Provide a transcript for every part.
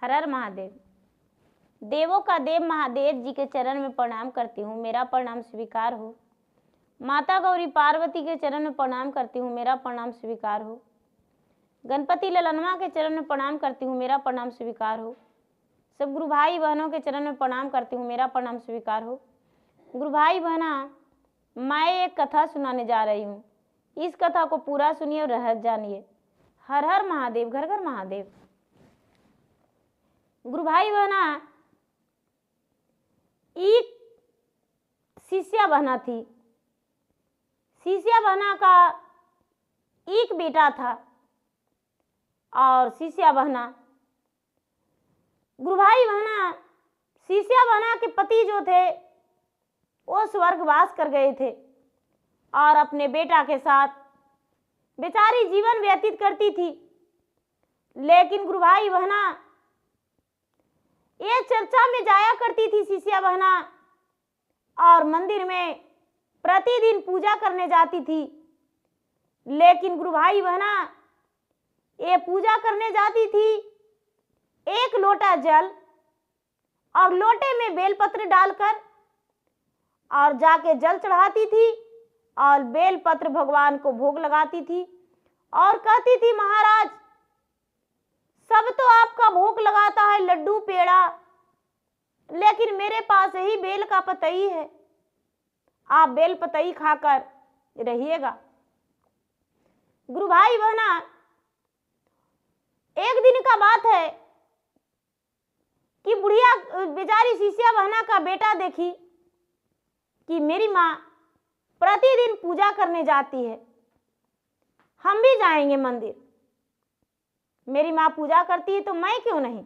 हर हर महादेव। देवों का देव महादेव जी के चरण में प्रणाम करती हूँ, मेरा प्रणाम स्वीकार हो। माता गौरी पार्वती के चरण में प्रणाम करती हूँ, मेरा प्रणाम स्वीकार हो। गणपति ललनवा के चरण में प्रणाम करती हूँ, मेरा प्रणाम स्वीकार हो। सब गुरु भाई बहनों के चरण में प्रणाम करती हूँ, मेरा प्रणाम स्वीकार हो। गुरु भाई बहना, मैं एक कथा सुनाने जा रही हूँ, इस कथा को पूरा सुनिए और रहस्य जानिए। हर हर महादेव, घर घर महादेव। गुरु भाई बहना, एक शिष्या बहना थी। शिष्या बहना का एक बेटा था और शिष्या बहना, गुरु भाई बहना, शिष्या बहना के पति जो थे वो स्वर्गवास कर गए थे और अपने बेटा के साथ बेचारी जीवन व्यतीत करती थी। लेकिन गुरु भाई बहना, ये चर्चा में जाया करती थी शिष्या बहना और मंदिर में प्रतिदिन पूजा करने जाती थी। लेकिन गुरु भाई बहना, ये पूजा करने जाती थी, एक लोटा जल और लोटे में बेलपत्र डालकर और जाके जल चढ़ाती थी और बेलपत्र भगवान को भोग लगाती थी और कहती थी, महाराज सब तो आपका भोग लगाता है लड्डू पेड़ा, लेकिन मेरे पास ही बेल का पतई है, आप बेल पतई खाकर रहिएगा। गुरु भाई बहना, एक दिन का बात है कि बुढ़िया बेचारी शिष्या बहना का बेटा देखी कि मेरी माँ प्रतिदिन पूजा करने जाती है, हम भी जाएंगे मंदिर। मेरी माँ पूजा करती है तो मैं क्यों नहीं।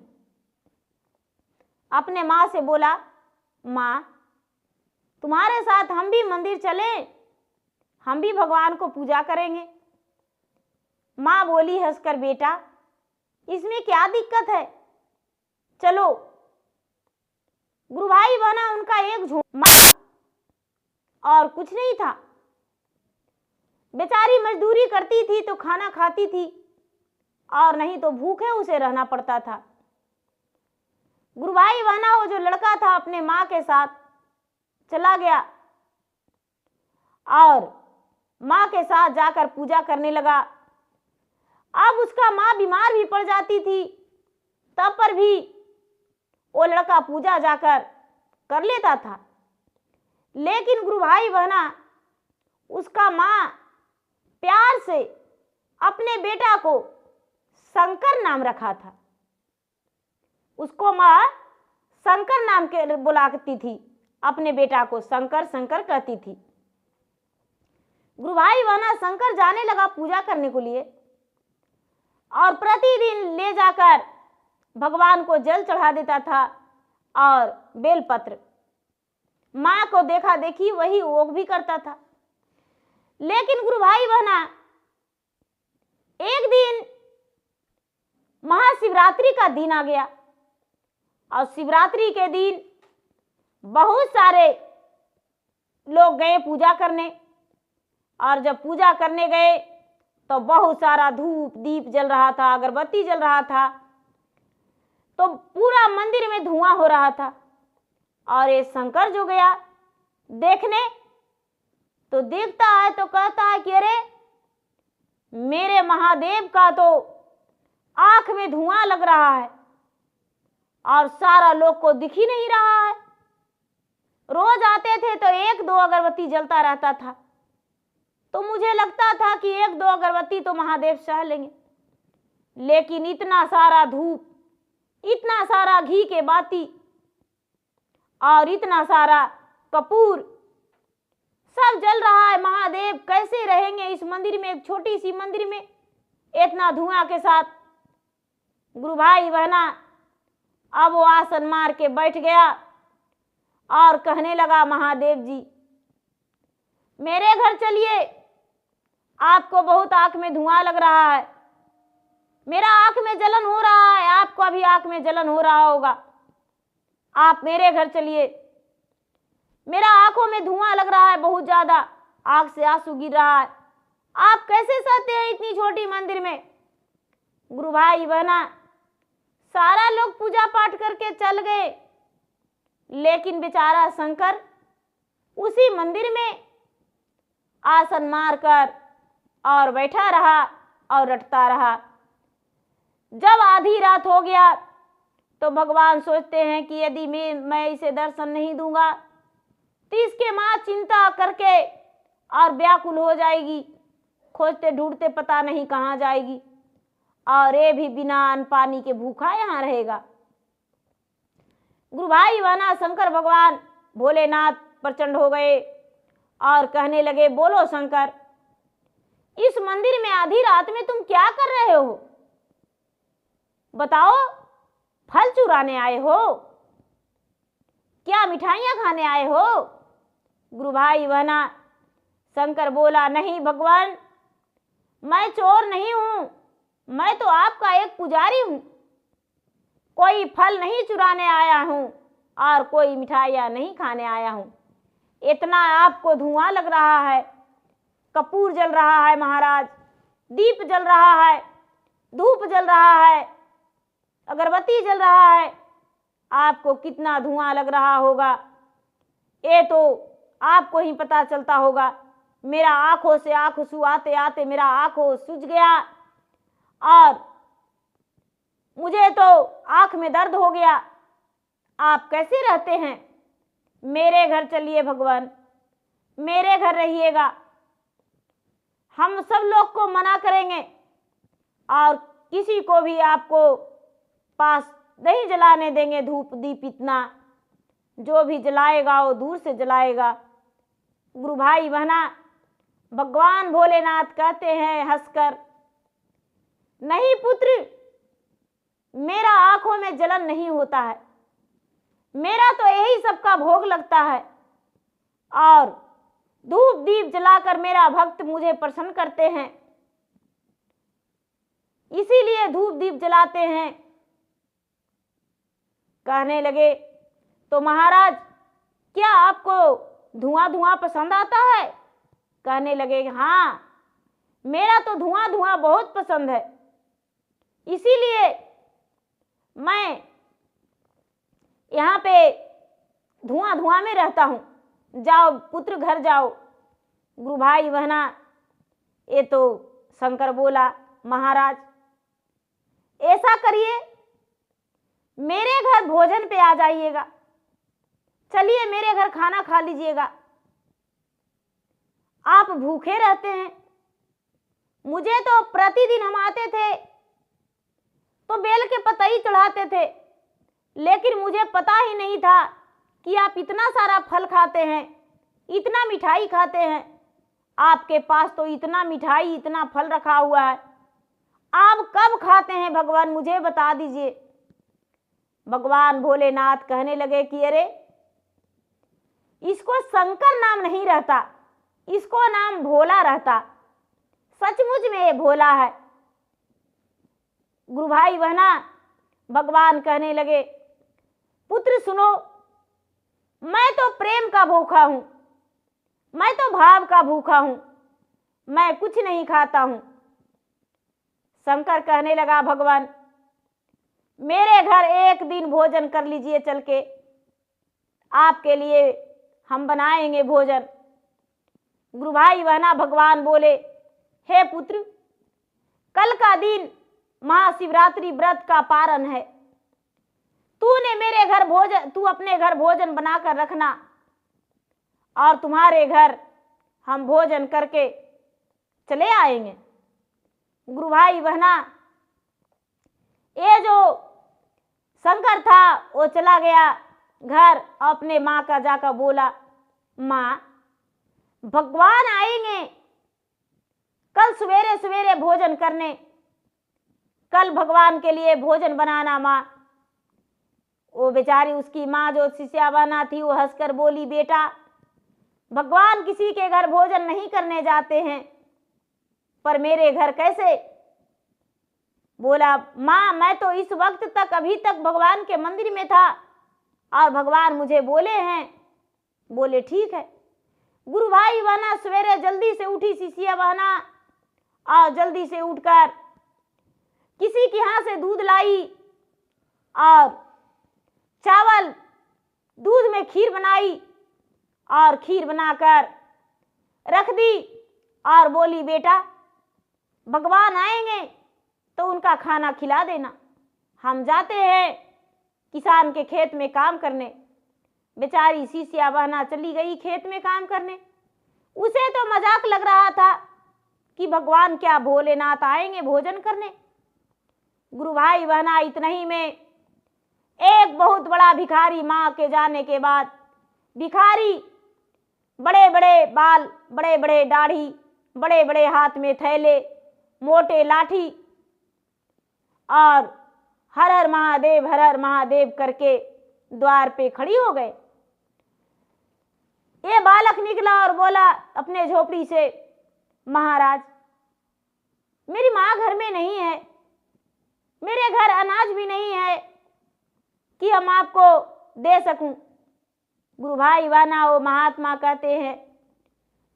अपने माँ से बोला, माँ तुम्हारे साथ हम भी मंदिर चलें, हम भी भगवान को पूजा करेंगे। माँ बोली हंसकर, बेटा इसमें क्या दिक्कत है, चलो। गुरु भाई बहना, उनका एक झूठ और कुछ नहीं था। बेचारी मजदूरी करती थी तो खाना खाती थी और नहीं तो भूखे उसे रहना पड़ता था। गुरु भाई बहना, वो जो लड़का था अपने माँ के साथ चला गया और माँ के साथ जाकर पूजा करने लगा। अब उसका माँ बीमार भी पड़ जाती थी, तब पर भी वो लड़का पूजा जाकर कर लेता था। लेकिन गुरु भाई बहना, उसका माँ प्यार से अपने बेटा को शंकर नाम रखा था। उसको माँ शंकर नाम के बुलाती थी, अपने बेटा को शंकर शंकर कहती थी। गुरु भाई बहना, शंकर जाने लगा पूजा करने को लिए और प्रतिदिन ले जाकर भगवान को जल चढ़ा देता था और बेलपत्र। माँ को देखा देखी वही वो भी करता था। लेकिन गुरु भाई बहना, एक दिन महाशिवरात्रि का दिन आ गया और शिवरात्रि के दिन बहुत सारे लोग गए पूजा करने और जब पूजा करने गए तो बहुत सारा धूप दीप जल रहा था, अगरबत्ती जल रहा था, तो पूरा मंदिर में धुआं हो रहा था। और ये शंकर जो गया देखने तो देखता है तो कहता है कि अरे मेरे महादेव का तो आंख में धुआं लग रहा है और सारा लोग को दिख ही नहीं रहा है। रोज आते थे तो एक दो अगरबत्ती जलता रहता था, तो मुझे लगता था कि एक दो अगरबत्ती तो महादेव सह लेंगे। लेकिन इतना सारा धूप, इतना सारा घी के बाती और इतना सारा कपूर सब जल रहा है, महादेव कैसे रहेंगे इस मंदिर में, एक छोटी सी मंदिर में इतना धुआं के साथ। गुरु भाई बहना, अब वो आसन मार के बैठ गया और कहने लगा, महादेव जी मेरे घर चलिए, आपको बहुत आंख में धुआं लग रहा है, मेरा आंख में जलन हो रहा है, आपको अभी आंख में जलन हो रहा होगा, आप मेरे घर चलिए, मेरा आंखों में धुआं लग रहा है बहुत ज्यादा, आंख से आंसू गिर रहा है, आप कैसे सहते हैं इतनी छोटी मंदिर में। गुरु भाई बहना, सारा लोग पूजा पाठ करके चल गए, लेकिन बेचारा शंकर उसी मंदिर में आसन मारकर और बैठा रहा और रटता रहा। जब आधी रात हो गया तो भगवान सोचते हैं कि यदि मैं इसे दर्शन नहीं दूंगा तो इसके माँ चिंता करके और व्याकुल हो जाएगी, खोजते ढूंढते पता नहीं कहाँ जाएगी, और ये भी बिना अन्न पानी के भूखा यहाँ रहेगा। गुरु भाई बहना शंकर भगवान भोलेनाथ प्रचंड हो गए और कहने लगे, बोलो शंकर, इस मंदिर में आधी रात में तुम क्या कर रहे हो? बताओ, फल चुराने आए हो? क्या मिठाइयां खाने आए हो? गुरु भाई बहना शंकर बोला, नहीं भगवान, मैं चोर नहीं हूं, मैं तो आपका एक पुजारी हूं, कोई फल नहीं चुराने आया हूं और कोई मिठाइयां नहीं खाने आया हूं। इतना आपको धुआं लग रहा है, कपूर जल रहा है महाराज, दीप जल रहा है, धूप जल रहा है, अगरबत्ती जल रहा है, आपको कितना धुआं लग रहा होगा ये तो आपको ही पता चलता होगा। मेरा आंखों से आंसू आते आते मेरा आंखों सूज गया और मुझे तो आंख में दर्द हो गया। आप कैसे रहते हैं? मेरे घर चलिए भगवान, मेरे घर रहिएगा, हम सब लोग को मना करेंगे और किसी को भी आपको पास नहीं जलाने देंगे धूप दीप, इतना जो भी जलाएगा वो दूर से जलाएगा। गुरु भाई बहना भगवान भोलेनाथ कहते हैं हंसकर, नहीं पुत्र, मेरा आंखों में जलन नहीं होता है, मेरा तो यही सबका भोग लगता है और धूप दीप जलाकर मेरा भक्त मुझे प्रसन्न करते हैं, इसीलिए धूप दीप जलाते हैं। कहने लगे, तो महाराज क्या आपको धुआं धुआं पसंद आता है? कहने लगे, हाँ, मेरा तो धुआं धुआं बहुत पसंद है, इसीलिए मैं यहाँ पे धुआं धुआं में रहता हूँ। जाओ पुत्र घर जाओ। गुरु भाई बहना ये तो शंकर बोला, महाराज ऐसा करिए, मेरे घर भोजन पे आ जाइएगा, चलिए मेरे घर खाना खा लीजिएगा। आप भूखे रहते हैं, मुझे तो प्रतिदिन हम आते थे तो बेल के पतई चढ़ाते थे, लेकिन मुझे पता ही नहीं था कि आप इतना सारा फल खाते हैं, इतना मिठाई खाते हैं। आपके पास तो इतना मिठाई इतना फल रखा हुआ है, आप कब खाते हैं भगवान, मुझे बता दीजिए। भगवान भोलेनाथ कहने लगे कि अरे इसको शंकर नाम नहीं रहता, इसको नाम भोला रहता, सचमुच में ये भोला है। गुरु भाई बहना भगवान कहने लगे, पुत्र सुनो, मैं तो प्रेम का भूखा हूं, मैं तो भाव का भूखा हूं, मैं कुछ नहीं खाता हूं। शंकर कहने लगा, भगवान मेरे घर एक दिन भोजन कर लीजिए चल के, आपके लिए हम बनाएंगे भोजन। गुरु भाई बहना भगवान बोले, हे पुत्र, कल का दिन महाशिवरात्रि व्रत का पारण है, तूने मेरे घर भोजन, तू अपने घर भोजन बनाकर रखना और तुम्हारे घर हम भोजन करके चले आएंगे। गुरु भाई बहना ये जो शंकर था वो चला गया घर, अपने माँ का जाकर बोला, माँ भगवान आएंगे कल सवेरे सवेरे भोजन करने, कल भगवान के लिए भोजन बनाना माँ। वो बेचारी उसकी माँ जो शिष्यावाना थी वो हंसकर बोली, बेटा भगवान किसी के घर भोजन नहीं करने जाते हैं, पर मेरे घर कैसे? बोला, माँ मैं तो इस वक्त तक अभी तक भगवान के मंदिर में था और भगवान मुझे बोले हैं। बोले ठीक है। गुरु भाई बहना सवेरे जल्दी से उठी शिष्या बहना और जल्दी से उठकर किसी के यहाँ से दूध लाई और चावल दूध में खीर बनाई और खीर बनाकर रख दी और बोली, बेटा भगवान आएंगे तो उनका खाना खिला देना, हम जाते हैं किसान के खेत में काम करने। बेचारी शिष्या बहना चली गई खेत में काम करने। उसे तो मजाक लग रहा था कि भगवान क्या भोलेनाथ आएंगे भोजन करने। गुरु भाई बहना इतना ही में एक बहुत बड़ा भिखारी माँ के जाने के बाद, भिखारी बड़े बड़े बाल, बड़े बड़े दाढ़ी, बड़े बड़े हाथ में थैले, मोटे लाठी और हर हर महादेव हर हर महादेव करके द्वार पे खड़ी हो गए। ये बालक निकला और बोला अपने झोपड़ी से, महाराज मेरी माँ घर में नहीं है, मेरे घर अनाज भी नहीं है कि हम आपको दे सकूं। गुरु भाई बहना वो महात्मा कहते हैं,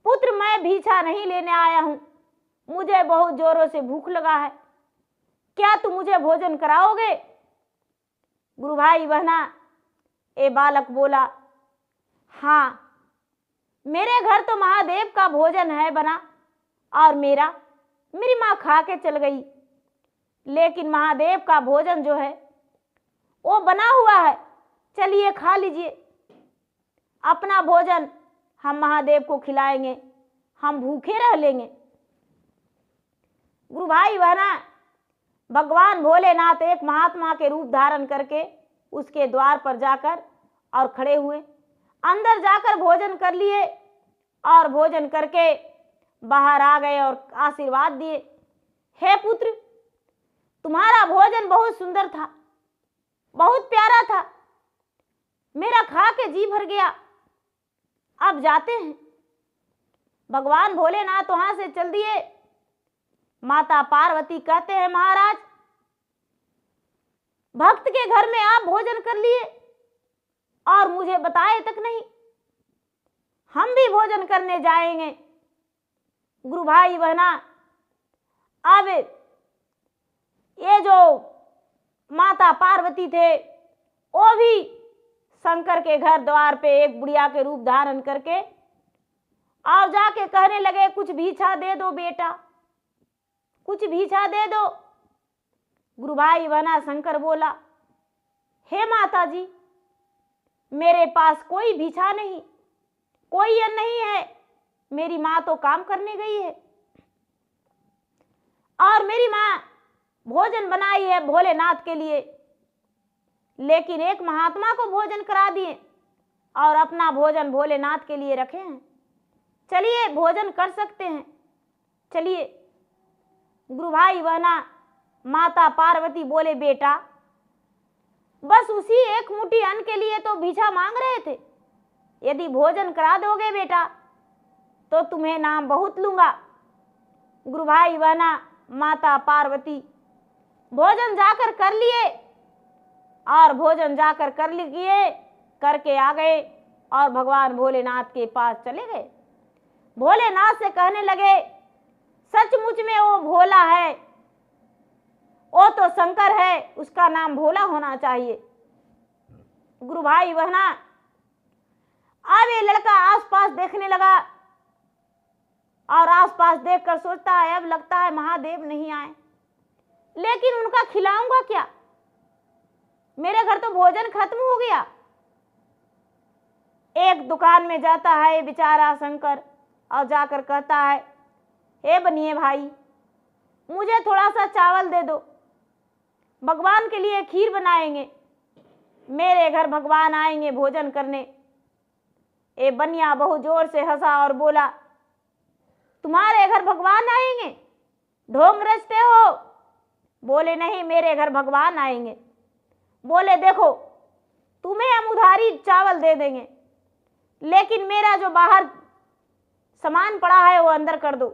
पुत्र मैं भिक्षा नहीं लेने आया हूं, मुझे बहुत जोरों से भूख लगा है, क्या तुम मुझे भोजन कराओगे? गुरु भाई बहना ये बालक बोला, हाँ मेरे घर तो महादेव का भोजन है बना और मेरी माँ खा के चल गई, लेकिन महादेव का भोजन जो है वो बना हुआ है, चलिए खा लीजिए, अपना भोजन हम महादेव को खिलाएंगे, हम भूखे रह लेंगे। गुरु भाई बहना भगवान भोलेनाथ एक महात्मा के रूप धारण करके उसके द्वार पर जाकर और खड़े हुए, अंदर जाकर भोजन कर लिए और भोजन करके बाहर आ गए और आशीर्वाद दिए, हे पुत्र तुम्हारा भोजन बहुत सुंदर था, बहुत प्यारा था, मेरा खा के जी भर गया, अब जाते हैं। भगवान भोलेनाथ वहां से चल दिए। माता पार्वती कहते हैं, महाराज भक्त के घर में आप भोजन कर लिए और मुझे बताए तक नहीं, हम भी भोजन करने जाएंगे। गुरु भाई बहना अब ये जो माता पार्वती थे वो भी शंकर के घर द्वार पे एक बुढ़िया के रूप धारण करके और जाके कहने लगे, कुछ भिक्षा दे दो बेटा, कुछ भिक्षा दे दो। गुरु भाई बहना शंकर बोला, हे माता जी मेरे पास कोई भिक्षा नहीं, कोई अन्न नहीं है, मेरी माँ तो काम करने गई है और मेरी माँ भोजन बनाई है भोलेनाथ के लिए, लेकिन एक महात्मा को भोजन करा दिए और अपना भोजन भोलेनाथ के लिए रखे हैं, चलिए भोजन कर सकते हैं, चलिए। गुरु भाई बहना माता पार्वती बोले, बेटा बस उसी एक मुट्ठी अन्न के लिए तो भिक्षा मांग रहे थे, यदि भोजन करा दोगे बेटा तो तुम्हें नाम बहुत लूंगा। गुरु भाई बहना माता पार्वती भोजन जाकर कर लिए और भोजन जाकर कर लिए करके आ गए और भगवान भोलेनाथ के पास चले गए। भोलेनाथ से कहने लगे, सचमुच में वो भोला है, वो तो शंकर है, उसका नाम भोला होना चाहिए। गुरु भाई बहना अब ये लड़का आसपास देखने लगा और आसपास देखकर सोचता है, अब लगता है महादेव नहीं आए, लेकिन उनका खिलाऊंगा क्या, मेरे घर तो भोजन खत्म हो गया। एक दुकान में जाता है बेचारा शंकर और जाकर कहता है, हे बनिए भाई मुझे थोड़ा सा चावल दे दो, भगवान के लिए खीर बनाएंगे, मेरे घर भगवान आएंगे भोजन करने। ए बनिया बहुत जोर से हंसा और बोला, तुम्हारे घर भगवान आएंगे, ढोंग रचते हो? बोले नहीं, मेरे घर भगवान आएंगे। बोले देखो तुम्हें हम उधारी चावल दे देंगे, लेकिन मेरा जो बाहर सामान पड़ा है वो अंदर कर दो।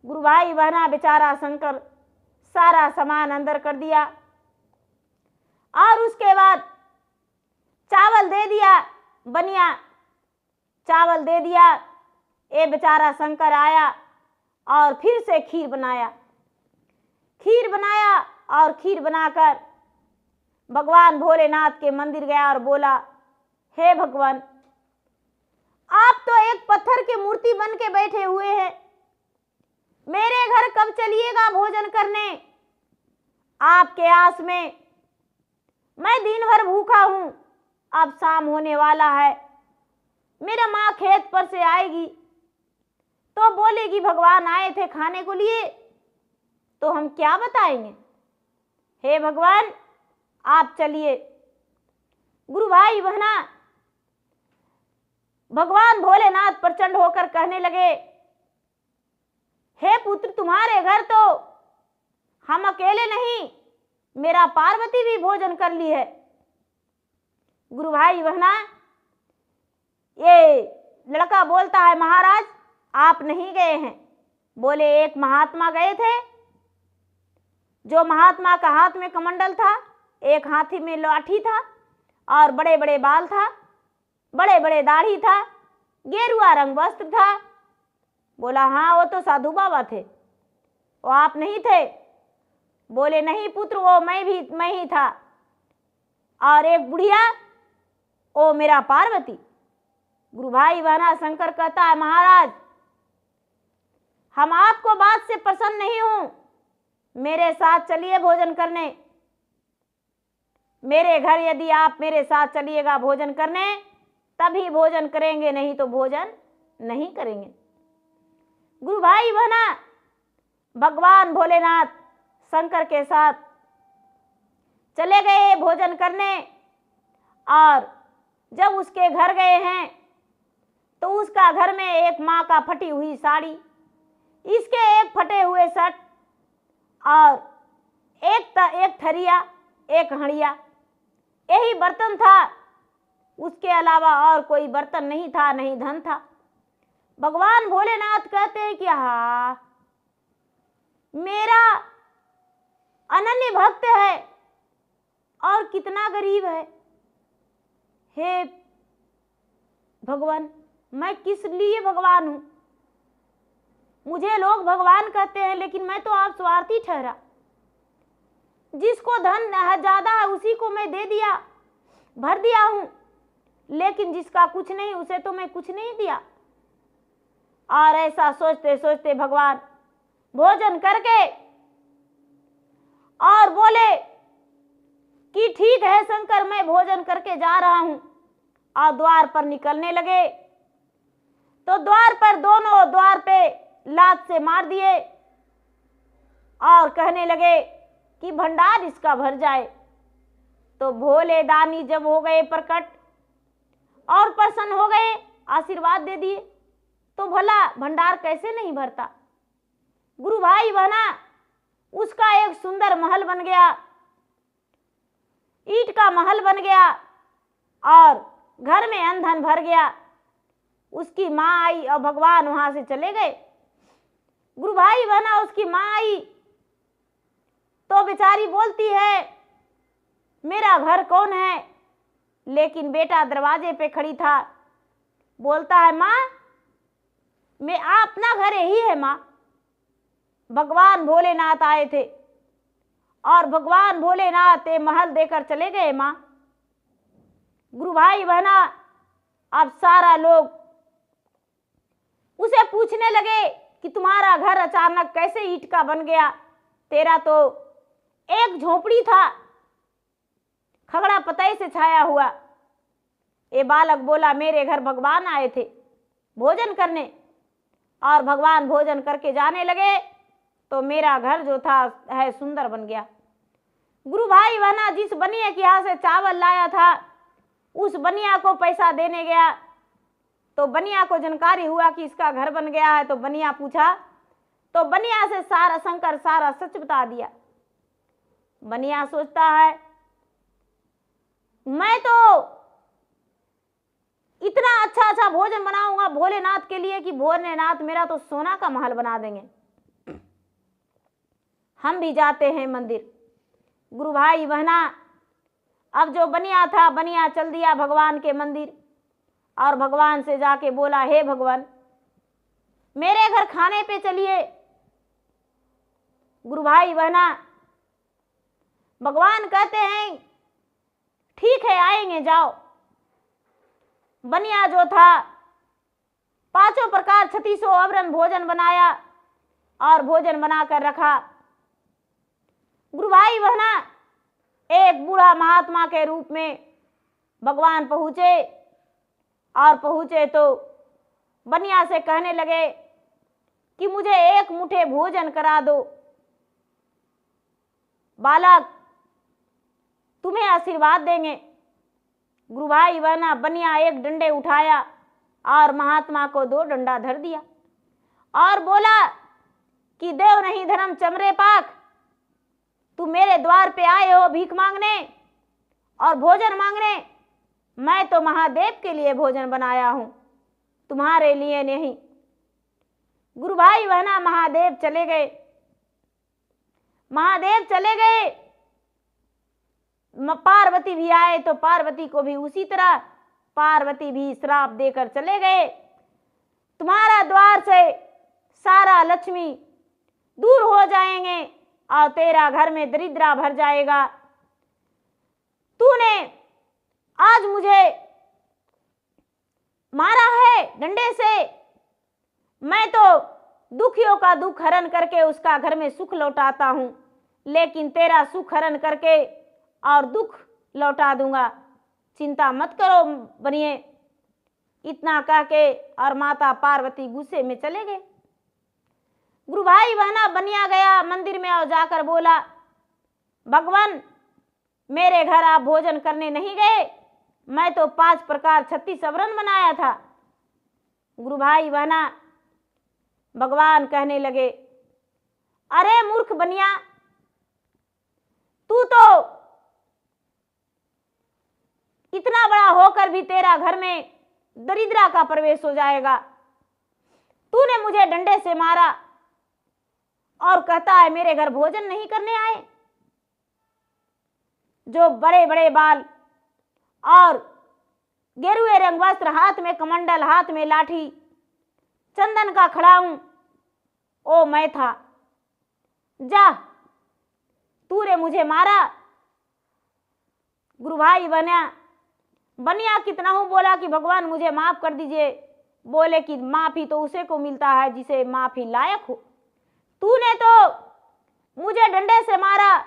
गुरु भाई बहना बेचारा शंकर सारा सामान अंदर कर दिया और उसके बाद चावल दे दिया, बनिया चावल दे दिया। ये बेचारा शंकर आया और फिर से खीर बनाया और खीर बनाकर भगवान भोलेनाथ के मंदिर गया और बोला, हे भगवान, आप तो एक पत्थर की मूर्ति बन के बैठे हुए हैं, मेरे घर कब चलिएगा भोजन करने? आपके आस में मैं दिन भर भूखा हूं, अब शाम होने वाला है, मेरा माँ खेत पर से आएगी तो बोलेगी भगवान आए थे खाने को लिए, तो हम क्या बताएंगे? हे भगवान, आप चलिए। गुरु भाई बहना, भगवान भोलेनाथ प्रचंड होकर कहने लगे, हे पुत्र, तुम्हारे घर तो हम अकेले नहीं, मेरा पार्वती भी भोजन कर ली है। गुरु भाई बहना, ये लड़का बोलता है, महाराज आप नहीं गए हैं। बोले, एक महात्मा गए थे, जो महात्मा का हाथ में कमंडल था, एक हाथी में लाठी था और बड़े बड़े बाल था, बड़े बड़े दाढ़ी था, गेरुआ रंग वस्त्र था। बोला, हाँ वो तो साधु बाबा थे, वो आप नहीं थे? बोले, नहीं पुत्र, वो मैं ही था। और एक बुढ़िया, ओ मेरा पार्वती। गुरु भाई बहना, शंकर कहता है, महाराज हम आपको बात से प्रसन्न नहीं हूं, मेरे साथ चलिए भोजन करने। मेरे घर यदि आप मेरे साथ चलिएगा भोजन करने तभी भोजन करेंगे, नहीं तो भोजन नहीं करेंगे। गुरु भाई बहना, भगवान भोलेनाथ शंकर के साथ चले गए भोजन करने, और जब उसके घर गए हैं तो उसका घर में एक माँ का फटी हुई साड़ी, इसके एक फटे हुए शर्ट और एक थरिया, एक हंडिया, यही बर्तन था। उसके अलावा और कोई बर्तन नहीं था, नहीं धन था। भगवान भोलेनाथ कहते हैं कि हाँ, मेरा अनन्य भक्त है और कितना गरीब है। हे भगवान, मैं किस लिए भगवान हूं? मुझे लोग भगवान कहते हैं, लेकिन मैं तो आप स्वार्थी ठहरा। जिसको धन ज्यादा है उसी को मैं दे दिया, भर दिया हूं, लेकिन जिसका कुछ नहीं उसे तो मैं कुछ नहीं दिया। और ऐसा सोचते सोचते भगवान भोजन करके और बोले कि ठीक है शंकर, मैं भोजन करके जा रहा हूं। और द्वार पर निकलने लगे तो द्वार पर दोनों द्वार पे लात से मार दिए और कहने लगे कि भंडार इसका भर जाए। तो भोले दानी जब हो गए प्रकट और प्रसन्न हो गए, आशीर्वाद दे दिए, तो भला भंडार कैसे नहीं भरता। गुरु भाई बहना, उसका एक सुंदर महल बन गया, ईंट का महल बन गया और घर में अन्न धन भर गया। उसकी माँ आई और भगवान वहां से चले गए। गुरु भाई बहना, उसकी माँ आई तो बेचारी बोलती है, मेरा घर कौन है? लेकिन बेटा दरवाजे पे खड़ी था, बोलता है, माँ मैं अपना घर यही है माँ। भगवान भोलेनाथ आए थे और भगवान भोलेनाथ ये महल देकर चले गए माँ। गुरु भाई बहना, अब सारा लोग उसे पूछने लगे कि तुम्हारा घर अचानक कैसे ईंट का बन गया? तेरा तो एक झोपड़ी था, खगड़ा पतई से छाया हुआ। ये बालक बोला, मेरे घर भगवान आए थे भोजन करने, और भगवान भोजन करके जाने लगे तो मेरा घर जो था है सुंदर बन गया। गुरु भाई बहना, जिस बनिया के यहाँ से चावल लाया था उस बनिया को पैसा देने गया तो बनिया को जानकारी हुआ कि इसका घर बन गया है। तो बनिया पूछा तो बनिया से सारा शंकर सारा सच बता दिया। बनिया सोचता है, मैं तो इतना अच्छा अच्छा भोजन बनाऊंगा भोलेनाथ के लिए कि भोलेनाथ मेरा तो सोना का महल बना देंगे। हम भी जाते हैं मंदिर। गुरु भाई बहना, अब जो बनिया था, बनिया चल दिया भगवान के मंदिर और भगवान से जाके बोला, हे भगवान मेरे घर खाने पे चलिए। गुरु भाई बहना, भगवान कहते हैं ठीक है आएंगे, जाओ। बनिया जो था 5 प्रकार 36 अवरन भोजन बनाया और भोजन बनाकर रखा। गुरु भाई बहना, एक बूढ़ा महात्मा के रूप में भगवान पहुंचे और पहुंचे तो बनिया से कहने लगे कि मुझे एक मुट्ठी भोजन करा दो। बालक तुम्हें आशीर्वाद देंगे। गुरु भाई बहना, बनिया एक डंडे उठाया और महात्मा को 2 डंडा धर दिया और बोला कि देव नहीं धर्म चमरे पाक, तुम मेरे द्वार पे आए हो भीख मांगने और भोजन मांगने। मैं तो महादेव के लिए भोजन बनाया हूं, तुम्हारे लिए नहीं। गुरु भाई बहना, महादेव चले गए। महादेव चले गए, पार्वती भी आए तो पार्वती को भी उसी तरह पार्वती भी श्राप देकर चले गए, तुम्हारा द्वार से सारा लक्ष्मी दूर हो जाएंगे और तेरा घर में दरिद्रा भर जाएगा। तूने आज मुझे मारा है डंडे से, मैं तो दुखियों का दुख हरण करके उसका घर में सुख लौटाता हूं, लेकिन तेरा सुख हरण करके और दुख लौटा दूंगा, चिंता मत करो बनिए। इतना कह के और माता पार्वती गुस्से में चले गए। गुरु भाई बहना, बनिया गया मंदिर में और जाकर बोला, भगवान मेरे घर आप भोजन करने नहीं गए, मैं तो 5 प्रकार 36 अवरन बनाया था। गुरु भाई बहना, भगवान कहने लगे, अरे मूर्ख बनिया, तू तो इतना बड़ा होकर भी तेरा घर में दरिद्रा का प्रवेश हो जाएगा। तूने मुझे डंडे से मारा और कहता है मेरे घर भोजन नहीं करने आए। जो बड़े बड़े बाल और गेरुए रंग वस्त्र, हाथ में कमंडल, हाथ में लाठी, चंदन का खड़ा हूं, ओ मैं था। जा, तूने मुझे मारा। गुरु भाई बनिया कितना हूं बोला कि भगवान मुझे माफ कर दीजिए। बोले कि माफी तो उसे को मिलता है जिसे माफी लायक हो। तूने तो मुझे डंडे से मारा,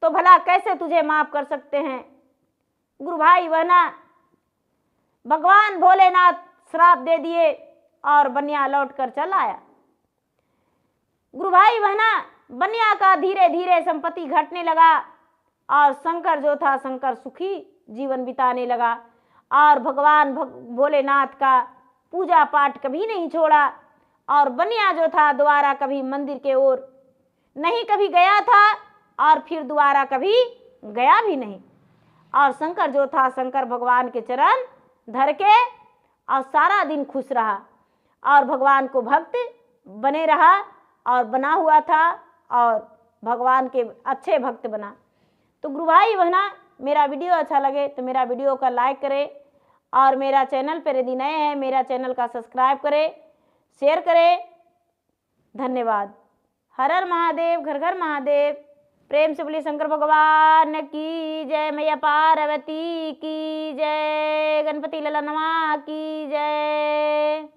तो भला कैसे तुझे माफ कर सकते हैं। गुरु भाई बहना, भगवान भोलेनाथ श्राप दे दिए और बनिया लौट कर चला आया। गुरु भाई बहना, बनिया का धीरे धीरे संपत्ति घटने लगा और शंकर जो था, शंकर सुखी जीवन बिताने लगा और भगवान भोलेनाथ का पूजा पाठ कभी नहीं छोड़ा। और बनिया जो था दोबारा कभी मंदिर के ओर नहीं कभी गया था और फिर दोबारा कभी गया भी नहीं। और शंकर जो था, शंकर भगवान के चरण धर के और सारा दिन खुश रहा और भगवान को भक्त बने रहा और बना हुआ था और भगवान के अच्छे भक्त बना। तो गुरु भाई बहना, मेरा वीडियो अच्छा लगे तो मेरा वीडियो का लाइक करें और मेरा चैनल पर यदि नए हैं मेरा चैनल का सब्सक्राइब करें, शेयर करें। धन्यवाद। हर हर महादेव, घर घर महादेव। प्रेम से बोलिए शंकर भगवान की जय, मैया पार्वती की जय, गणपति ललनवा की जय।